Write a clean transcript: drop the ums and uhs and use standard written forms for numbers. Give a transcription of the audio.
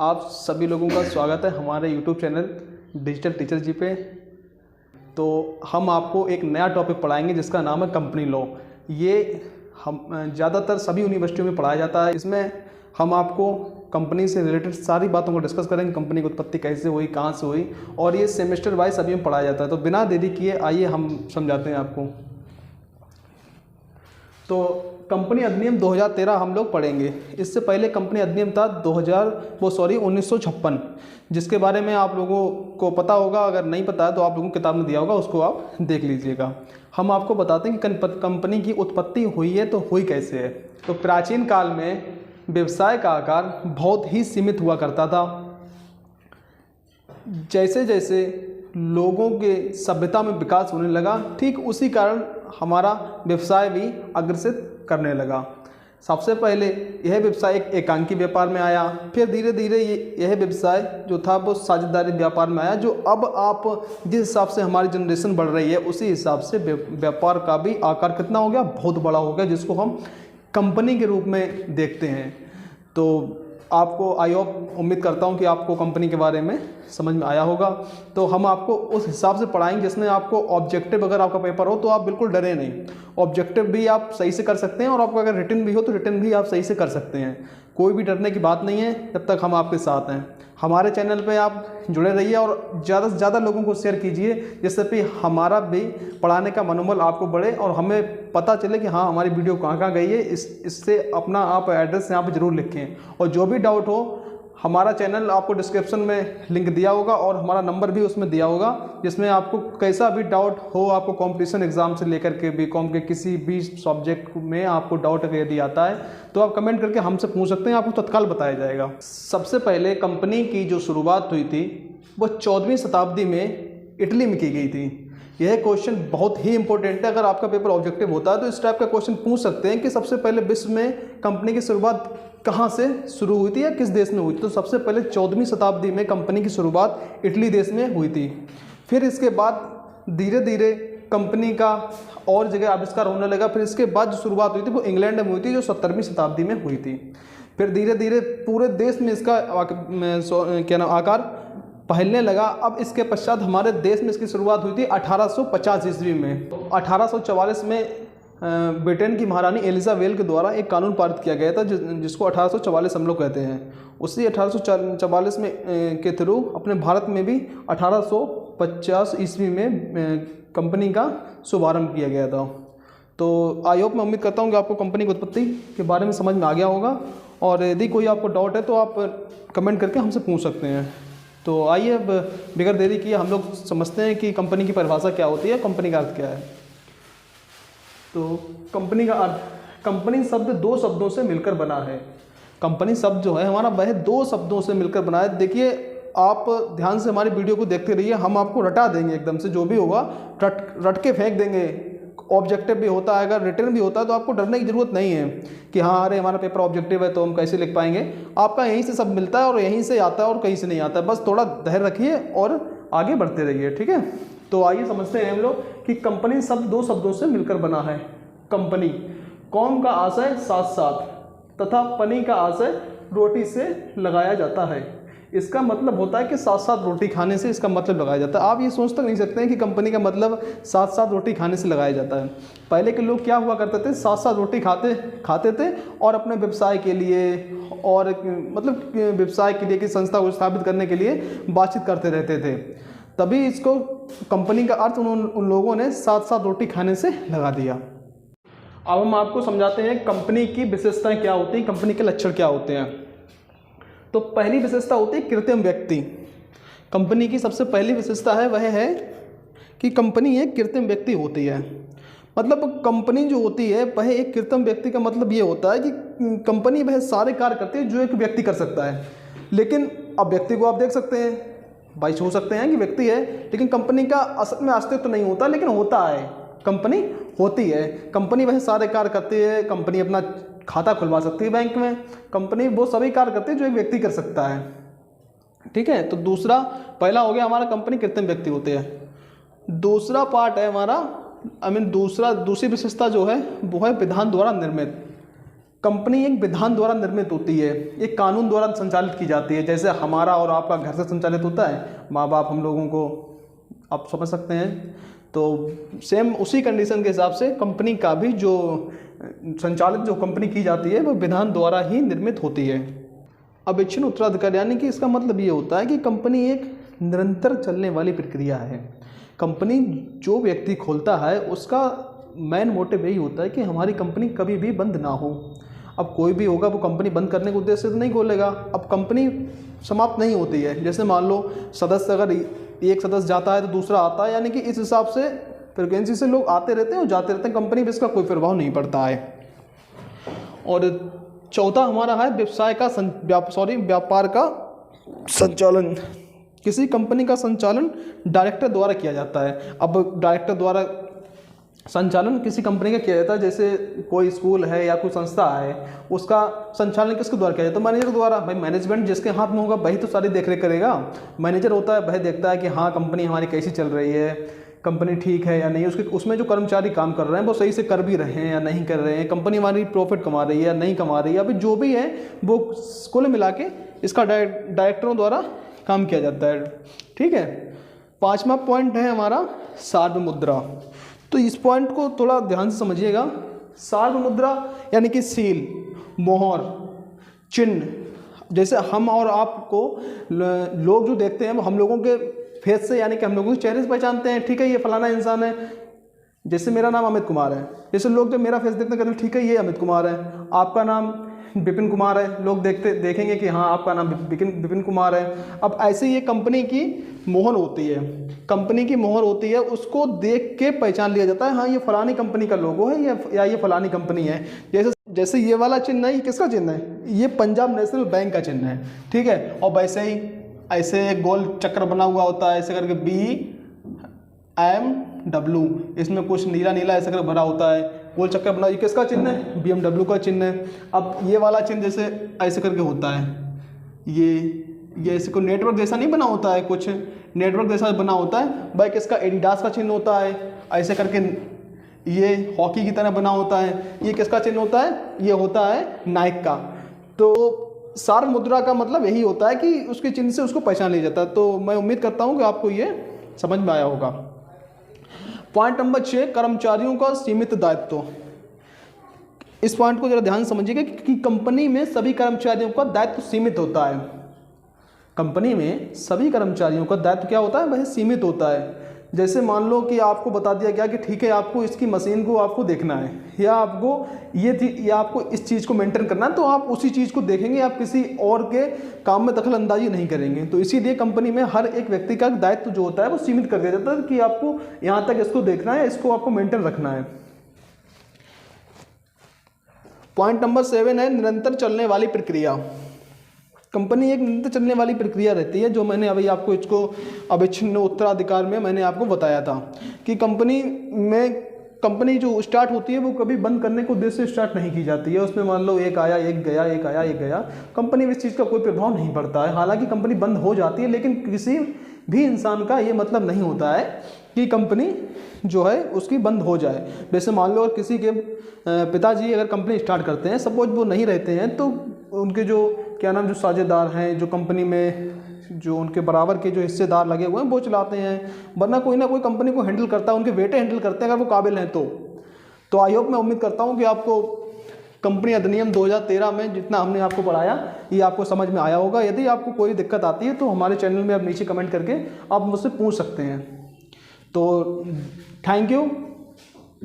आप सभी लोगों का स्वागत है हमारे YouTube चैनल डिजिटल टीचर जी पे। तो हम आपको एक नया टॉपिक पढ़ाएंगे जिसका नाम है कंपनी लॉ। ये हम ज़्यादातर सभी यूनिवर्सिटियों में पढ़ाया जाता है। इसमें हम आपको कंपनी से रिलेटेड सारी बातों को डिस्कस करेंगे, कंपनी की उत्पत्ति कैसे हुई, कहाँ से हुई, और ये सेमेस्टर वाइज सभी में पढ़ाया जाता है। तो बिना देरी किए आइए हम समझाते हैं आपको। तो कंपनी अधिनियम 2013 हम लोग पढ़ेंगे। इससे पहले कंपनी अधिनियम था 1956, जिसके बारे में आप लोगों को पता होगा। अगर नहीं पता है तो आप लोगों को किताब में दिया होगा, उसको आप देख लीजिएगा। हम आपको बताते हैं कि कंपनी की उत्पत्ति हुई है तो हुई कैसे है। तो प्राचीन काल में व्यवसाय का आकार बहुत ही सीमित हुआ करता था। जैसे जैसे लोगों के सभ्यता में विकास होने लगा, ठीक उसी कारण हमारा व्यवसाय भी अग्रसित करने लगा। सबसे पहले यह व्यवसाय एक एकांकी व्यापार में आया, फिर धीरे धीरे यह व्यवसाय जो था वो साझेदारी व्यापार में आया, जो अब आप जिस हिसाब से हमारी जनरेशन बढ़ रही है उसी हिसाब से व्यापार का भी आकार कितना हो गया, बहुत बड़ा हो गया, जिसको हम कंपनी के रूप में देखते हैं। तो आपको आई होप उम्मीद करता हूं कि आपको कंपनी के बारे में समझ में आया होगा। तो हम आपको उस हिसाब से पढ़ाएंगे जिसमें आपको ऑब्जेक्टिव, अगर आपका पेपर हो तो आप बिल्कुल डरे नहीं। ऑब्जेक्टिव भी आप सही से कर सकते हैं, और आपका अगर रिटन भी हो तो रिटन भी आप सही से कर सकते हैं। कोई भी डरने की बात नहीं है जब तक हम आपके साथ हैं। हमारे चैनल पे आप जुड़े रहिए और ज़्यादा से ज़्यादा लोगों को शेयर कीजिए, जिससे कि हमारा भी पढ़ाने का मनोबल आपको बढ़े और हमें पता चले कि हाँ हमारी वीडियो कहाँ कहाँ गई है। इससे अपना आप एड्रेस यहाँ पे ज़रूर लिखें, और जो भी डाउट हो हमारा चैनल आपको डिस्क्रिप्शन में लिंक दिया होगा और हमारा नंबर भी उसमें दिया होगा, जिसमें आपको कैसा भी डाउट हो, आपको कंपटीशन एग्जाम से लेकर के बीकॉम के किसी भी सब्जेक्ट में आपको डाउट अगर यदि आता है तो आप कमेंट करके हमसे पूछ सकते हैं, आपको तत्काल बताया जाएगा। सबसे पहले कंपनी की जो शुरुआत हुई थी वो 14वीं शताब्दी में इटली में की गई थी। यह क्वेश्चन बहुत ही इंपॉर्टेंट है। अगर आपका पेपर ऑब्जेक्टिव होता है तो इस टाइप का क्वेश्चन पूछ सकते हैं कि सबसे पहले विश्व में कंपनी की शुरुआत कहाँ से शुरू हुई थी या किस देश में हुई थी। तो सबसे पहले 14वीं शताब्दी में कंपनी की शुरुआत इटली देश में हुई थी। फिर इसके बाद धीरे धीरे कंपनी का और जगह आविष्कार होने लगा। फिर इसके बाद जो शुरुआत हुई थी वो इंग्लैंड में हुई थी, जो 17वीं शताब्दी में हुई थी। फिर धीरे धीरे पूरे देश में इसका आकार फैलने लगा। अब इसके पश्चात हमारे देश में इसकी शुरुआत हुई थी 1850 ईस्वी में। 1844 में ब्रिटेन की महारानी एलिजाबेथ के द्वारा एक कानून पारित किया गया था, जिसको 1844 हम लोग कहते हैं। उसी 1844 में के थ्रू अपने भारत में भी 1850 ईस्वी में कंपनी का शुभारंभ किया गया था। तो आई होप मैं उम्मीद करता हूँ कि आपको कंपनी की उत्पत्ति के बारे में समझ में आ गया होगा, और यदि कोई आपको डाउट है तो आप कमेंट करके हमसे पूछ सकते हैं। तो आइए अब बिगैर देरी किए हम लोग समझते हैं कि कंपनी की परिभाषा क्या होती है, कंपनी का अर्थ क्या है। तो कंपनी का अर्थ, कंपनी शब्द दो शब्दों से मिलकर बना है। कंपनी शब्द जो है हमारा वह दो शब्दों से मिलकर बना है। देखिए आप ध्यान से हमारी वीडियो को देखते रहिए, हम आपको रटा देंगे एकदम से, जो भी होगा रट के फेंक देंगे। ऑब्जेक्टिव भी होता है, अगर रिटर्न भी होता है तो आपको डरने की ज़रूरत नहीं है कि हाँ अरे हमारा पेपर ऑब्जेक्टिव है तो हम कैसे लिख पाएंगे। आपका यहीं से सब मिलता है और यहीं से आता है और कहीं से नहीं आता है। बस थोड़ा धैर्य रखिए और आगे बढ़ते रहिए, ठीक है। तो आइए समझते हैं हम लोग कि कंपनी शब्द दो शब्दों से मिलकर बना है। कंपनी, कौम का आशय साथ साथ, तथा पनी का आशय रोटी से लगाया जाता है। इसका मतलब होता है कि साथ साथ रोटी खाने से इसका मतलब लगाया जाता है। आप ये सोच तक नहीं सकते हैं कि कंपनी का मतलब साथ साथ रोटी खाने से लगाया जाता है। पहले के लोग क्या हुआ करते थे, साथ साथ रोटी खाते थे और अपने व्यवसाय के लिए और मतलब व्यवसाय के लिए कि संस्था को स्थापित करने के लिए बातचीत करते रहते थे। तभी इसको कंपनी का अर्थ उन लोगों ने साथ साथ रोटी खाने से लगा दिया। अब हम आपको समझाते हैं कंपनी की विशेषताएं क्या होती हैं, कंपनी के लक्षण क्या होते हैं। तो पहली विशेषता होती है कृत्रिम व्यक्ति। कंपनी की सबसे पहली विशेषता है वह है कि कंपनी एक कृत्रिम व्यक्ति होती है। मतलब कंपनी जो होती है वह एक कृत्रिम व्यक्ति का मतलब ये होता है कि कंपनी वह सारे कार्य करती है जो एक व्यक्ति कर सकता है। लेकिन अब व्यक्ति को आप देख सकते हैं, भाई हो सकते हैं कि व्यक्ति है, लेकिन कंपनी का असल में अस्तित्व नहीं होता, लेकिन होता है, कंपनी होती है। कंपनी वह सारे कार्य करती है। कंपनी अपना खाता खुलवा सकती है बैंक में। कंपनी वो सभी कार्य करती है जो एक व्यक्ति कर सकता है, ठीक है। तो दूसरा, पहला हो गया हमारा कंपनी कृत्रिम व्यक्ति होते हैं। दूसरा पार्ट है हमारा, दूसरी विशेषता जो है वो है विधान द्वारा निर्मित। कंपनी एक विधान द्वारा निर्मित होती है, एक कानून द्वारा संचालित की जाती है। जैसे हमारा और आपका घर से संचालित होता है, माँ बाप हम लोगों को, आप समझ सकते हैं। तो सेम उसी कंडीशन के हिसाब से कंपनी का भी जो संचालित जो कंपनी की जाती है वो विधान द्वारा ही निर्मित होती है। अविच्छिन्न उत्तराधिकार यानी कि इसका मतलब ये होता है कि कंपनी एक निरंतर चलने वाली प्रक्रिया है। कंपनी जो व्यक्ति खोलता है उसका मेन मोटिव यही होता है कि हमारी कंपनी कभी भी बंद ना हो। अब कोई भी होगा वो कंपनी बंद करने के उद्देश्य से नहीं खोलेगा। अब कंपनी समाप्त नहीं होती है। जैसे मान लो सदस्य अगर एक सदस्य जाता है तो दूसरा आता है, यानी कि इस हिसाब से फ्रिक्वेंसी से लोग आते रहते हैं और जाते रहते हैं, कंपनी पर इसका कोई प्रभाव नहीं पड़ता है। और चौथा हमारा है व्यवसाय का व्यापार का संचालन। किसी कंपनी का संचालन डायरेक्टर द्वारा किया जाता है। अब डायरेक्टर द्वारा संचालन किसी कंपनी का किया जाता है, जैसे कोई स्कूल है या कोई संस्था है, उसका संचालन किसके द्वारा किया जाता है? मैनेजर द्वारा। भाई मैनेजमेंट जिसके हाथ में होगा वही तो सारी देखरेख करेगा। मैनेजर होता है वह देखता है कि हाँ कंपनी हमारी कैसी चल रही है, कंपनी ठीक है या नहीं, उसमें जो कर्मचारी काम कर रहे हैं वो सही से कर भी रहे हैं या नहीं कर रहे हैं, कंपनी हमारी प्रॉफिट कमा रही है या नहीं कमा रही है। अभी जो भी है वो कुल मिला के इसका डायरेक्टरों द्वारा काम किया जाता है। ठीक है। 5वां पॉइंट है हमारा सार्वमुद्रा। तो इस पॉइंट को थोड़ा ध्यान से समझिएगा। सार्वमुद्रा यानी कि सील, मोहर, चिन्ह। जैसे हम और आपको लोग जो देखते हैं वो हम लोगों के फेस से यानी कि हम लोगों के चेहरे से पहचानते हैं। ठीक है, ये फलाना इंसान है। जैसे मेरा नाम अमित कुमार है, जैसे लोग जब मेरा फेस देखते हैं कहते हैं ठीक है ये अमित कुमार है। आपका नाम विपिन कुमार है, लोग देखेंगे कि हाँ आपका नाम विपिन कुमार है। अब ऐसे ये कंपनी की मोहर होती है, कंपनी की मोहर होती है, उसको देख के पहचान लिया जाता है हाँ ये फलानी कंपनी का लोगो है या ये फलानी कंपनी है। जैसे ये वाला चिन्ह है, ये किसका चिन्ह है? ये पंजाब नेशनल बैंक का चिन्ह है। ठीक है। और वैसे ही ऐसे एक गोल चक्र बना हुआ होता है ऐसे करके BMW, इसमें कुछ नीला नीला ऐसे करके भरा होता है, गोल चक्कर बना। ये किसका चिन्ह है? BMW का चिन्ह है। अब ये वाला चिन्ह जैसे ऐसे करके होता है, ये ऐसे कोई नेटवर्क जैसा नहीं बना होता है, कुछ नेटवर्क जैसा बना होता है। भाई किसका? एडिडास का चिन्ह होता है ऐसे करके, ये हॉकी की तरह बना होता है। ये किसका चिन्ह होता है? ये होता है नाइक का। तो सार्वमुद्रा का मतलब यही होता है कि उसके चिन्ह से उसको पहचान लिया जाता है। तो मैं उम्मीद करता हूँ कि आपको ये समझ में आया होगा। पॉइंट नंबर 6, कर्मचारियों का सीमित दायित्व। इस पॉइंट को जरा ध्यान समझिएगा कि कंपनी में सभी कर्मचारियों का दायित्व सीमित होता है। कंपनी में सभी कर्मचारियों का दायित्व क्या होता है? वह सीमित होता है। जैसे मान लो कि आपको बता दिया गया कि ठीक है आपको इसकी मशीन को आपको देखना है, या आपको इस चीज़ को मेंटेन करना है, तो आप उसी चीज़ को देखेंगे, आप किसी और के काम में दखल अंदाजी नहीं करेंगे। तो इसीलिए कंपनी में हर एक व्यक्ति का दायित्व जो होता है वो सीमित कर दिया जाता है कि आपको यहाँ तक इसको देखना है, इसको आपको मेंटेन रखना है। पॉइंट नंबर 7 है निरंतर चलने वाली प्रक्रिया। कंपनी एक निरंतर चलने वाली प्रक्रिया रहती है, जो मैंने अभी आपको इसको अविच्छिन्न उत्तराधिकार में मैंने आपको बताया था कि कंपनी जो स्टार्ट होती है वो कभी बंद करने के उद्देश्य से स्टार्ट नहीं की जाती है। उसमें मान लो एक आया एक गया, एक आया एक गया, कंपनी में इस चीज़ का कोई प्रभाव नहीं पड़ता है। हालांकि कंपनी बंद हो जाती है, लेकिन किसी भी इंसान का ये मतलब नहीं होता है कि कंपनी जो है उसकी बंद हो जाए। जैसे मान लो किसी के पिताजी अगर कंपनी स्टार्ट करते हैं, सपोज वो नहीं रहते हैं, तो उनके जो जो साझेदार हैं, जो कंपनी में जो उनके बराबर के जो हिस्सेदार लगे हुए हैं वो चलाते हैं, वरना कोई ना कोई कंपनी को हैंडल करता है, उनके बेटे हैंडल करते हैं अगर वो काबिल हैं तो आई होप, मैं उम्मीद करता हूँ कि आपको कंपनी अधिनियम 2013 में जितना हमने आपको पढ़ाया ये आपको समझ में आया होगा। यदि आपको कोई दिक्कत आती है तो हमारे चैनल में आप नीचे कमेंट करके आप मुझसे पूछ सकते हैं। तो थैंक यू।